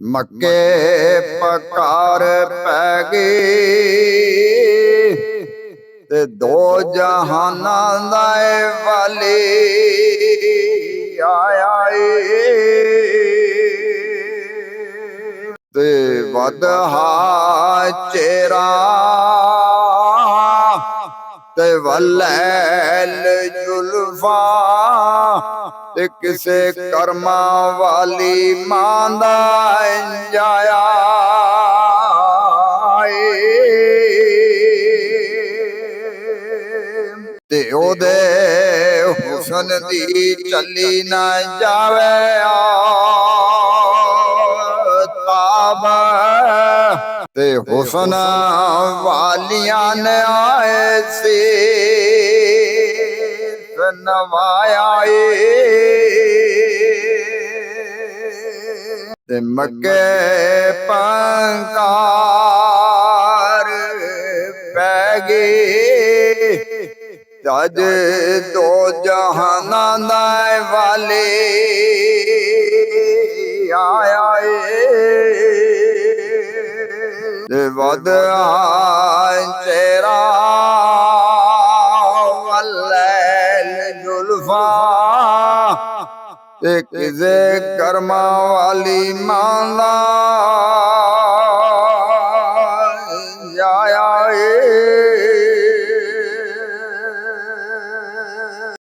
ਮੱਕੇ ਪਕਾਰ ਪੈ ਗਏ ਤੇ ਦੋ ਜਹਾਨਾਂ ਦਾ ਵਾਲੀ ਆਇਆ ਏ ਤੇ ਵਧਹਾ ਚਿਹਰਾ ਤੇ ਵਲੈਲ ਜ਼ੁਲਫਾਂ ਤੇ ਕਿਸੇ ਕਰਮਾਂ ਵਾਲੀ ਮਾਂ ਦਾ ਜਾਇਆ ਤੇ ਉਹਦੇ ਹੁਸਨ ਦੀ ਚੱਲੀ ਨਾ ਜਾਵੇ ਤਾਬ ਤੇ ਹੁਸਨ ਵਾਲੀਆਂ ਨੇ ਆਏ ਸੀ ਨਵਾਇਆ ਤੇ ਮੱਕੇ ਪੰਕਾਰ ਪੈ ਗਏ ਜਦ ਦੋ ਜਹਾਨਾਂ ਦਾ ਵਾਲੇ ਆਇਆ ਤੇ ਵਧਾ ਚਿਹਰਾ ਵਲੈਲ ਜ਼ੁਲਫਾਂ ਤੇ ਕਿਸੇ ਕਰਮਾਂ ਵਾਲੀ ਮਾਂ ਦਾ